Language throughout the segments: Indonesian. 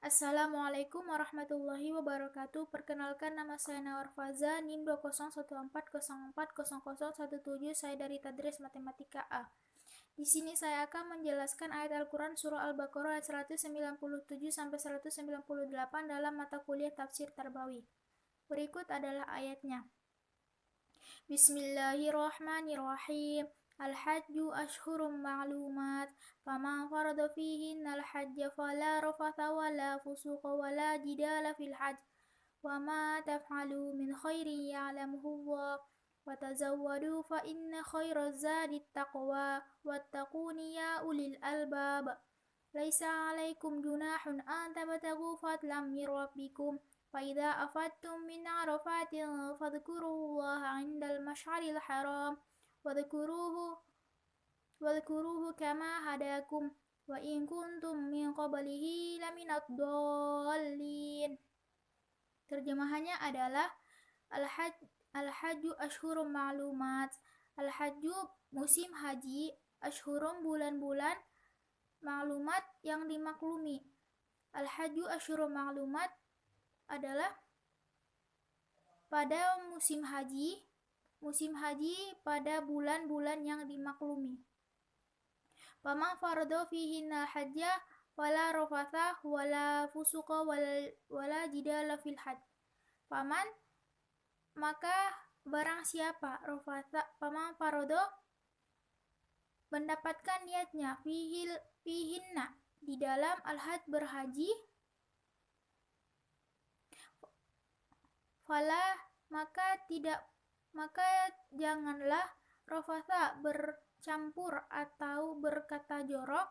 Assalamualaikum warahmatullahi wabarakatuh. Perkenalkan, nama saya Nawar Faza, NIM 20140404017. Saya dari Tadris Matematika A. Di sini saya akan menjelaskan ayat Al-Quran Surah Al-Baqarah ayat 197 sampai 198 dalam mata kuliah Tafsir Tarbawi. Berikut adalah ayatnya. Bismillahirrahmanirrahim. Al-Hajju ashhurum ma'lumat. Faman farada fihinna al-hajja fala rafatha wala fusuqa wala jidala fil hajj. Wa ma taf'alu min khairin ya'lamuhu Allah. Wa tazawwadu fa inna khairaz zadi taqwa wattaquni ya ulil albab. Laisa 'alaikum junahun an tabtaghu fadlan min rabbikum. فإذا أفضتم من عرفات فاذكروا الله عند المشعر الحرام واذكروه كما هداكم وإن كنتم من قبله لمن الضالين. Terjemahannya adalah Al-Hajju Ashhurum Ma'lumat. Al-Hajju musim haji, Ashhurum bulan-bulan, Ma'lumat yang dimaklumi. Al-Hajju Ashhurum Ma'lumat adalah pada musim haji pada bulan-bulan yang dimaklumi. Faman farada fihinna hajja wala rafatha wala fusuqa wala jidala fil hajj. Faman, maka barang siapa, faman farada mendapatkan niatnya fihinna di dalam al-hajj berhaji, fala maka janganlah rafatha bercampur atau berkata jorok,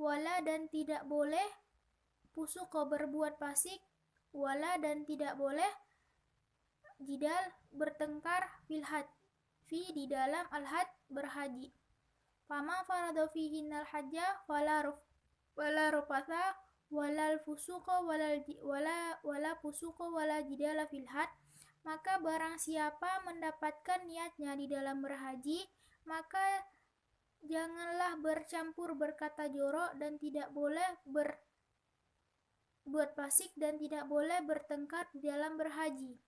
wala dan tidak boleh fusuqa berbuat fasik, wala dan tidak boleh jidal bertengkar fil hajj di dalam al-hajj berhaji. Fama farada fihinnal hajja wala rafatha wala fusuqa wala fusuqa wala jidala fil hajj. Maka barang siapa mendapatkan niatnya di dalam berhaji, maka janganlah bercampur berkata jorok dan tidak boleh berbuat fasik dan tidak boleh bertengkar di dalam berhaji.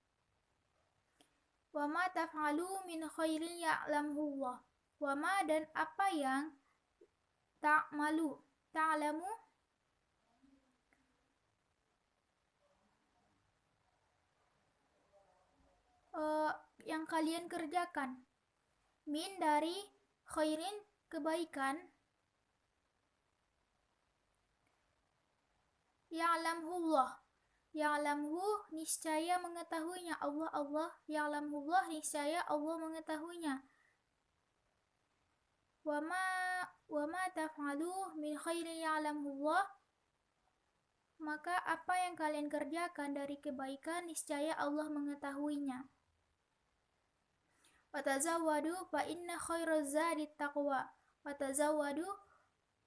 Wa ma taf'alu min khairin ya'lamuhu Allah. Wa ma dan apa yang ta'lamu yang kalian kerjakan, min dari khairin kebaikan, ya'lamhu niscaya mengetahuinya, Allah ya'lamullah niscaya Allah mengetahuinya. Wa ma taf'alu min khairin ya'lamullah, maka apa yang kalian kerjakan dari kebaikan niscaya Allah mengetahuinya. Watazawwadu fa inna khairaz zadi taqwa. Watazawwadu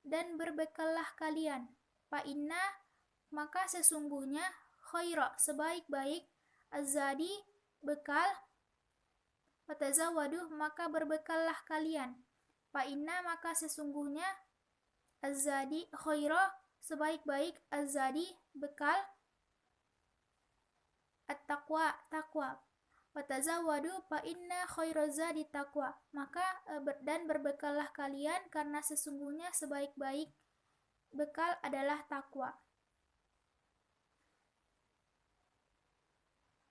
dan berbekallah kalian. Fa inna maka sesungguhnya khaira sebaik-baik azadi bekal. Watazawwadu maka berbekallah kalian. Fa inna maka sesungguhnya azadi khaira sebaik-baik azadi bekal at-taqwa takwa. Watazawwadu fa inna khairaz zadi taqwa. Maka dan berbekallah kalian karena sesungguhnya sebaik-baik bekal adalah takwa.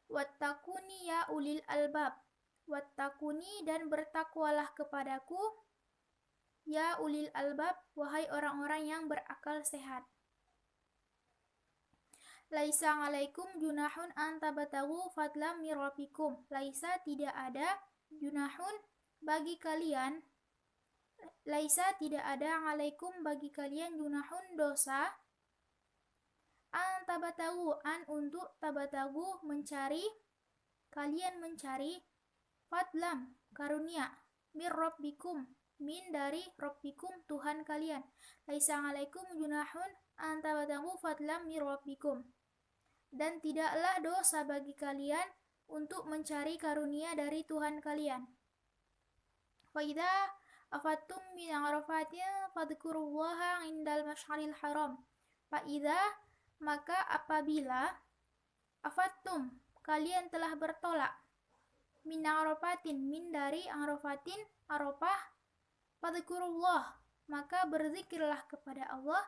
Wattaquni ya ulil albab. Wattaquni dan bertakwalah kepadaku ya ulil albab, wahai orang-orang yang berakal sehat. Laisa 'alaikum junahun an tabtaghu fadlan min rabbikum. Laisa tidak ada junahun bagi kalian. Laisa tidak ada 'alaikum bagi kalian junahun dosa. An tabtaghu an untuk tabtaghu mencari, kalian mencari, fadlan karunia, min rabbikum min dari rabbikum Tuhan kalian. Laisa 'alaikum junahun an tabtaghu fadlan min rabbikum. Dan tidaklah dosa bagi kalian untuk mencari karunia dari Tuhan kalian. Fa idza afattum min arafatin fadhkurullaha 'indal masy'aril haram. Fa'idha, maka apabila afattum, kalian telah bertolak, min arafatin, min dari arafatin, arafah, fadhkurullah, maka berzikirlah kepada Allah,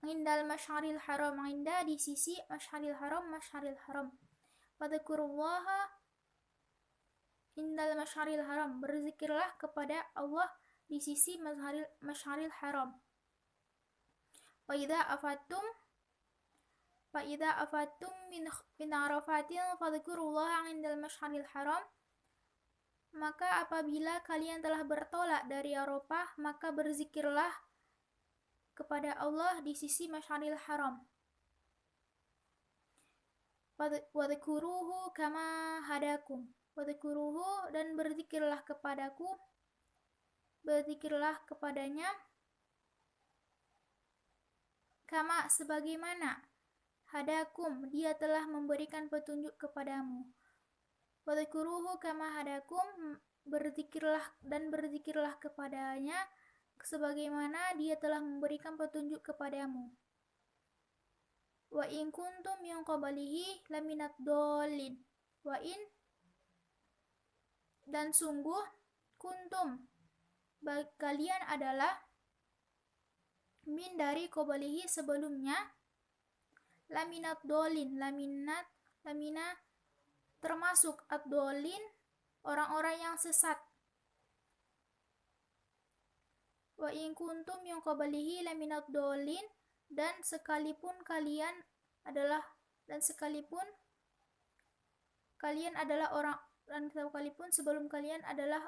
indal masyaril haram, inda di sisi masyaril haram, fadhkurullaha indal masyaril haram, berzikirlah kepada Allah di sisi masyaril haram. Fa'idha afattum min arafatin fadhkurullaha indal masyaril haram, maka apabila kalian telah bertolak dari Arafah, maka berzikirlah kepada Allah di sisi masyaril haram. Wadhkuruhu kama hadakum, wadhkuruhu, dan berzikirlah kepadanya, kama, sebagaimana, hadakum, dia telah memberikan petunjuk kepadamu. Wadhkuruhu kama hadakum, berzikirlah kepadanya sebagaimana dia telah memberikan petunjuk kepadamu. Wa in kuntum min qablihi laminad dallin. Wa in, dan sungguh, kuntum, kalian adalah, min dari qablihi sebelumnya, laminad dallin, lamina termasuk ad-dallin, orang-orang yang sesat. Wa in kuntum min qablihi laminad dallin, dan sekalipun sebelum kalian adalah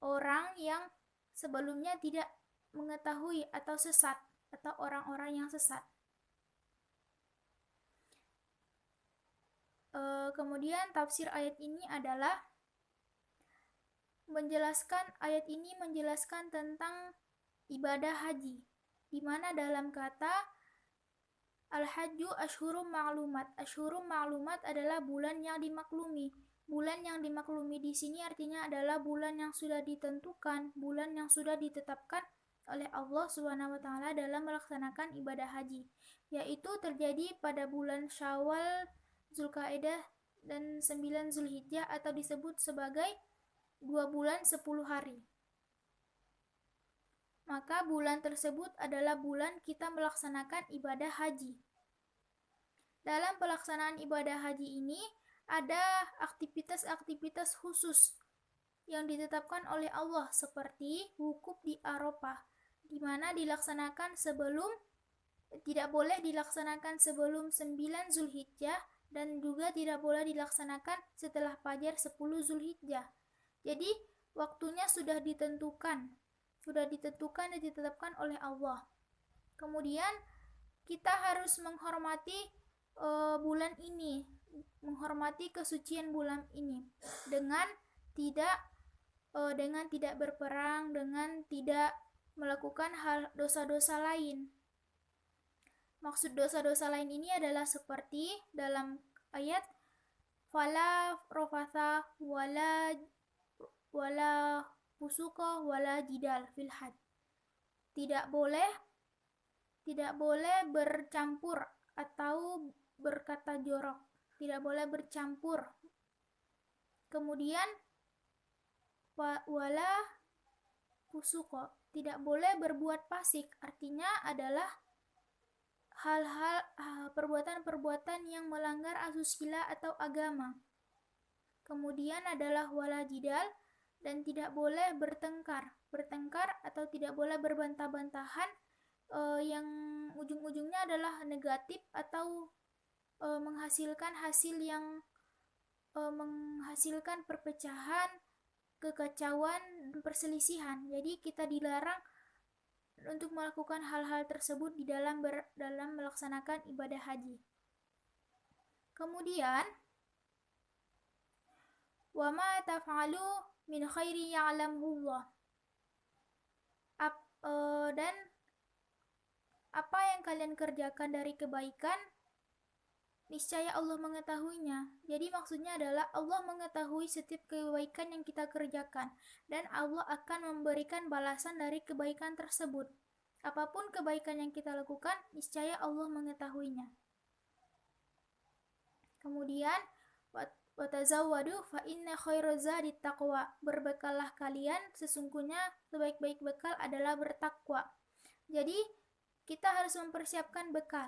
orang yang sebelumnya tidak mengetahui atau sesat, atau orang-orang yang sesat. Kemudian tafsir ayat ini adalah menjelaskan tentang ibadah haji, di mana dalam kata al-hajju asyhurum ma'lumat. Asyhurum ma'lumat adalah bulan yang dimaklumi. Bulan yang dimaklumi di sini artinya adalah bulan yang sudah ditentukan, bulan yang sudah ditetapkan oleh Allah Subhanahu wa taala dalam melaksanakan ibadah haji, yaitu terjadi pada bulan Syawal, Zulkaidah, dan 9 Zulhijjah, atau disebut sebagai 2 bulan 10 hari. Maka bulan tersebut adalah bulan kita melaksanakan ibadah haji. Dalam pelaksanaan ibadah haji ini ada aktivitas-aktivitas khusus yang ditetapkan oleh Allah, seperti wukuf di Arafah, di mana tidak boleh dilaksanakan sebelum 9 Zulhijjah, dan juga tidak boleh dilaksanakan setelah fajar 10 Zulhijjah. Jadi waktunya sudah ditentukan dan ditetapkan oleh Allah. Kemudian kita harus menghormati bulan ini, menghormati kesucian bulan ini dengan tidak berperang, dengan tidak melakukan hal dosa-dosa lain. Maksud dosa-dosa lain ini adalah seperti dalam ayat fala rofatha wala fusuqa wala jidal fil hajj. Tidak boleh bercampur atau berkata jorok, tidak boleh bercampur. Kemudian wala fusuqa, tidak boleh berbuat fasik, artinya adalah hal-hal perbuatan-perbuatan yang melanggar asusila atau agama. Kemudian adalah wala jidal, dan tidak boleh bertengkar atau tidak boleh berbantah-bantahan yang ujung-ujungnya adalah negatif atau menghasilkan perpecahan, kekacauan, dan perselisihan. Jadi kita dilarang untuk melakukan hal-hal tersebut di dalam melaksanakan ibadah haji. Kemudian wa ma taf'alu min khairi ya'lamullah. Dan apa yang kalian kerjakan dari kebaikan, niscaya Allah mengetahuinya. Jadi maksudnya adalah Allah mengetahui setiap kebaikan yang kita kerjakan dan Allah akan memberikan balasan dari kebaikan tersebut. Apapun kebaikan yang kita lakukan, niscaya Allah mengetahuinya. Kemudian watazawwadu fa inna khairaz zadi taqwa. Berbekallah kalian, sesungguhnya sebaik-baik bekal adalah bertakwa. Jadi kita harus mempersiapkan bekal.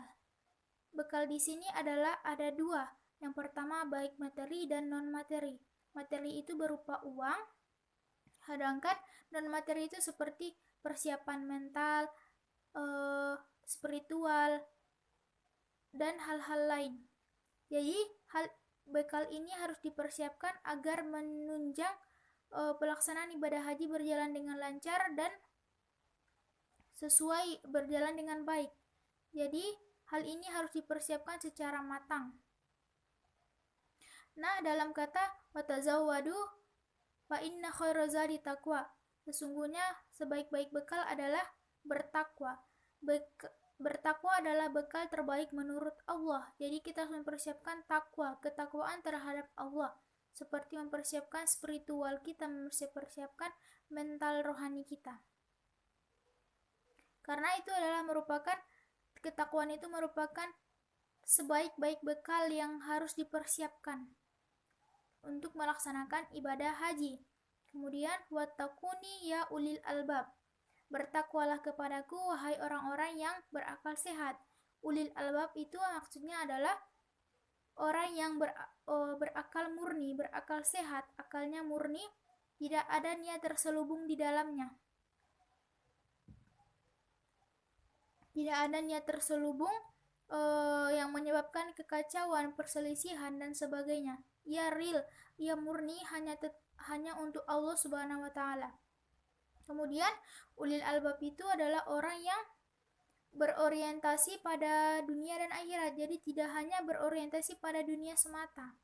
Bekal di sini adalah ada dua. Yang pertama baik materi dan non materi. Materi itu berupa uang, sedangkan non materi itu seperti persiapan mental, spiritual, dan hal-hal lain. Jadi bekal ini harus dipersiapkan agar menunjang pelaksanaan ibadah haji berjalan dengan lancar dan sesuai berjalan dengan baik. Jadi hal ini harus dipersiapkan secara matang. Nah, dalam kata watazawwadu fa inna khairaz zadi taqwa. Sesungguhnya sebaik-baik bekal adalah bertakwa. Bertakwa adalah bekal terbaik menurut Allah. Jadi kita harus mempersiapkan takwa, ketakwaan terhadap Allah. Seperti mempersiapkan spiritual kita, mempersiapkan mental rohani kita. Karena itu adalah merupakan, ketakwaan itu merupakan sebaik-baik bekal yang harus dipersiapkan untuk melaksanakan ibadah haji. Kemudian wattaquni ya ulil albab. Bertakwalah kepadaku wahai orang-orang yang berakal sehat. Ulil albab itu maksudnya adalah orang yang berakal murni, berakal sehat, akalnya murni, tidak ada niat terselubung di dalamnya. Tidak ada niat terselubung yang menyebabkan kekacauan, perselisihan, dan sebagainya. Ia real, ia murni hanya untuk Allah Subhanahu wa Ta'ala. Kemudian ulil albab itu adalah orang yang berorientasi pada dunia dan akhirat. Jadi tidak hanya berorientasi pada dunia semata.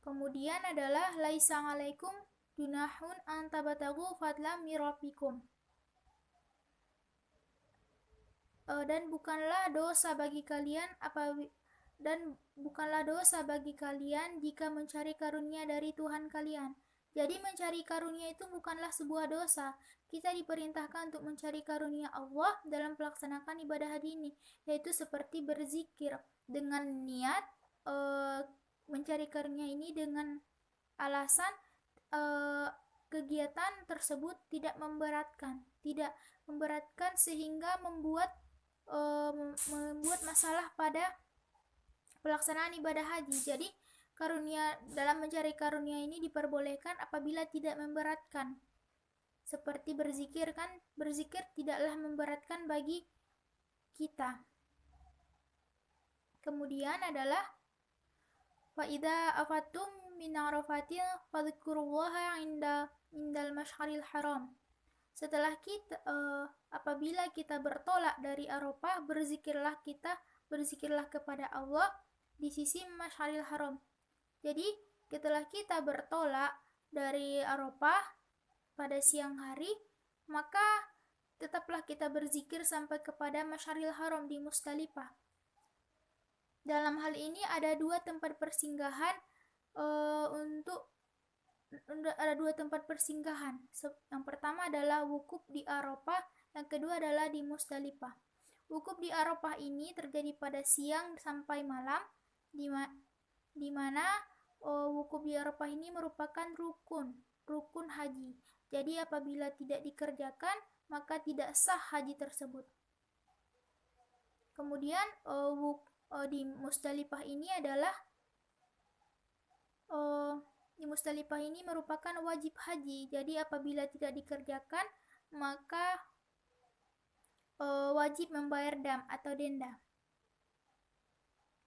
Kemudian adalah laisa 'alaikum junahun an tabatagu fadlam mir rabbikum. Dan bukanlah dosa bagi kalian jika mencari karunia dari Tuhan kalian. Jadi mencari karunia itu bukanlah sebuah dosa. Kita diperintahkan untuk mencari karunia Allah dalam pelaksanaan ibadah haji ini, yaitu seperti berzikir dengan niat mencari karunia ini dengan alasan kegiatan tersebut tidak memberatkan sehingga membuat masalah pada pelaksanaan ibadah haji. Jadi karunia, dalam mencari karunia ini diperbolehkan apabila tidak memberatkan. Seperti berzikir kan, berzikir tidaklah memberatkan bagi kita. Kemudian adalah fa idza afattum min arafatin fadhkurullaha indal masyaril haram. Setelah apabila kita bertolak dari Arafah, berzikirlah kepada Allah di sisi Masyaril Haram. Jadi setelah kita bertolak dari Arafah pada siang hari, maka tetaplah kita berzikir sampai kepada Masyaril Haram di Musdalifah. Dalam hal ini ada dua tempat persinggahan ada dua tempat persinggahan. Yang pertama adalah wukuf di Arafah, yang kedua adalah di Musdalifah. Wukuf di Arafah ini terjadi pada siang sampai malam, di mana wukuf di Arafah ini merupakan rukun haji. Jadi apabila tidak dikerjakan, maka tidak sah haji tersebut. Kemudian di Musdalifah ini adalah di Musdalifah ini merupakan wajib haji. Jadi apabila tidak dikerjakan, maka wajib membayar dam atau denda.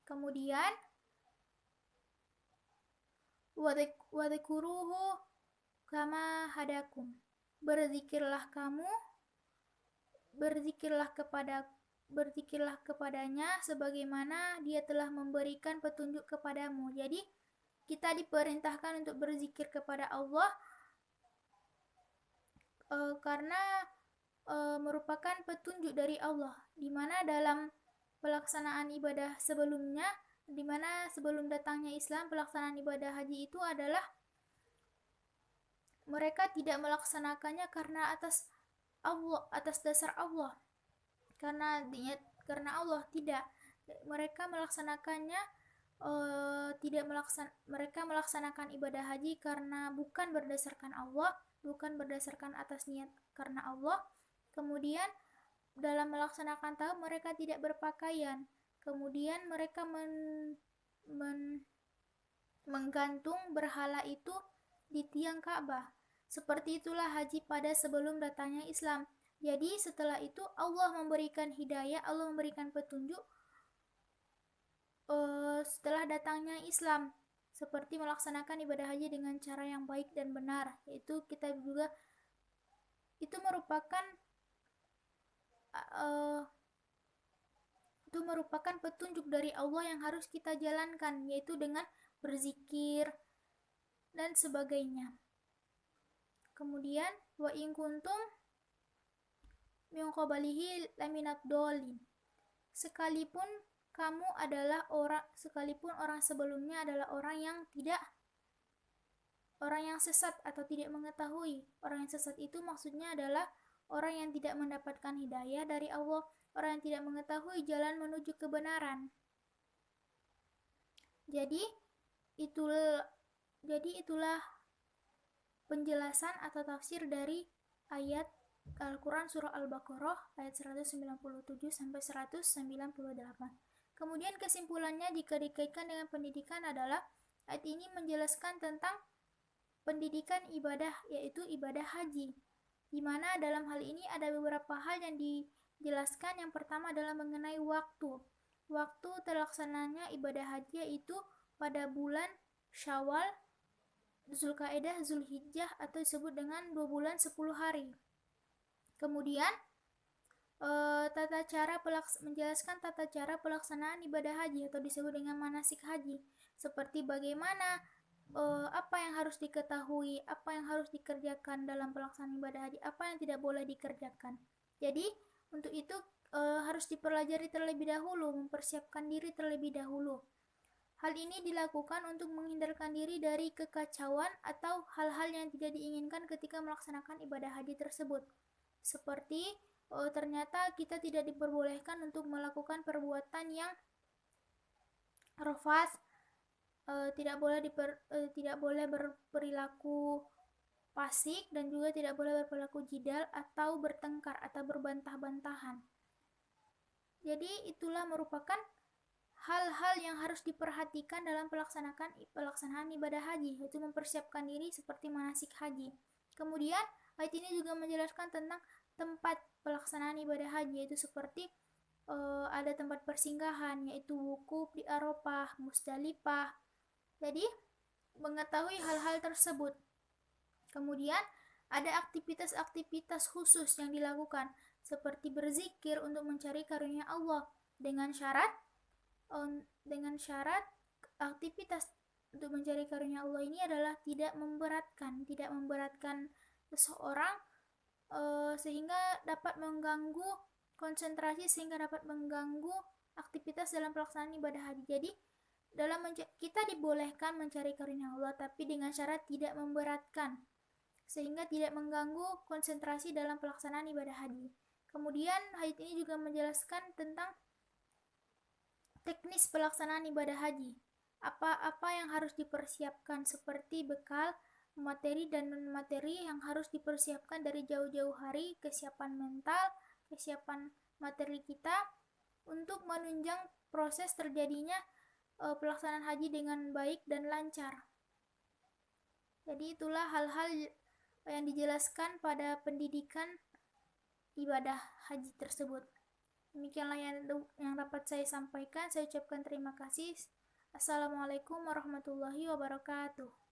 Kemudian wadhkuruhu kama hadakum. Berzikirlah kepadanya sebagaimana dia telah memberikan petunjuk kepadamu. Jadi kita diperintahkan untuk berzikir kepada Allah karena merupakan petunjuk dari Allah, di mana dalam pelaksanaan ibadah sebelumnya, di mana sebelum datangnya Islam, pelaksanaan ibadah haji itu adalah mereka tidak melaksanakannya karena atas dasar Allah, karena Allah tidak. Mereka melaksanakannya mereka melaksanakan ibadah haji karena bukan berdasarkan Allah, bukan berdasarkan atas niat karena Allah. Kemudian dalam melaksanakan tahap mereka tidak berpakaian. Kemudian mereka menggantung berhala itu di tiang Ka'bah. Seperti itulah haji pada sebelum datangnya Islam. Jadi setelah itu Allah memberikan hidayah, Allah memberikan petunjuk setelah datangnya Islam, seperti melaksanakan ibadah haji dengan cara yang baik dan benar, yaitu kita juga itu merupakan petunjuk dari Allah yang harus kita jalankan, yaitu dengan berzikir dan sebagainya. Kemudian wa in kuntum min qablihi laminad dolin, sekalipun orang sebelumnya adalah orang yang sesat atau tidak mengetahui. Orang yang sesat itu maksudnya adalah orang yang tidak mendapatkan hidayah dari Allah, orang yang tidak mengetahui jalan menuju kebenaran. Jadi itulah penjelasan atau tafsir dari ayat Al-Quran Surah Al-Baqarah ayat 197 sampai 198. Kemudian kesimpulannya jika dikaitkan dengan pendidikan adalah ayat ini menjelaskan tentang pendidikan ibadah, yaitu ibadah haji, di mana dalam hal ini ada beberapa hal yang dijelaskan. Yang pertama adalah mengenai waktu terlaksananya ibadah haji, yaitu pada bulan Syawal, Zulkaidah, Zulhijjah, atau disebut dengan 2 bulan 10 hari. Kemudian menjelaskan tata cara pelaksanaan ibadah haji atau disebut dengan manasik haji, seperti bagaimana apa yang harus diketahui, apa yang harus dikerjakan dalam pelaksanaan ibadah haji, apa yang tidak boleh dikerjakan. Jadi untuk itu harus dipelajari terlebih dahulu, mempersiapkan diri terlebih dahulu. Hal ini dilakukan untuk menghindarkan diri dari kekacauan atau hal-hal yang tidak diinginkan ketika melaksanakan ibadah haji tersebut. Seperti ternyata kita tidak diperbolehkan untuk melakukan perbuatan yang rafas, tidak boleh berperilaku fasik, dan juga tidak boleh berperilaku jidal atau bertengkar atau berbantah-bantahan. Jadi itulah merupakan hal-hal yang harus diperhatikan dalam pelaksanaan ibadah haji, yaitu mempersiapkan diri seperti manasik haji. Kemudian ayat ini juga menjelaskan tentang tempat pelaksanaan ibadah haji, yaitu seperti ada tempat persinggahan, yaitu wukuf di Arafah, Musdalifah. Jadi mengetahui hal-hal tersebut. Kemudian ada aktivitas-aktivitas khusus yang dilakukan, seperti berzikir untuk mencari karunia Allah, dengan syarat aktivitas untuk mencari karunia Allah ini adalah tidak memberatkan seseorang, sehingga dapat mengganggu konsentrasi, sehingga dapat mengganggu aktivitas dalam pelaksanaan ibadah haji. Jadi kita dibolehkan mencari karunia Allah, tapi dengan syarat tidak memberatkan, sehingga tidak mengganggu konsentrasi dalam pelaksanaan ibadah haji. Kemudian ayat ini juga menjelaskan tentang teknis pelaksanaan ibadah haji. Apa yang harus dipersiapkan, seperti bekal, materi dan non-materi yang harus dipersiapkan dari jauh-jauh hari, kesiapan mental, kesiapan materi kita untuk menunjang proses terjadinya pelaksanaan haji dengan baik dan lancar. Jadi itulah hal-hal yang dijelaskan pada pendidikan ibadah haji tersebut. Demikianlah yang dapat saya sampaikan. Saya ucapkan terima kasih. Assalamualaikum warahmatullahi wabarakatuh.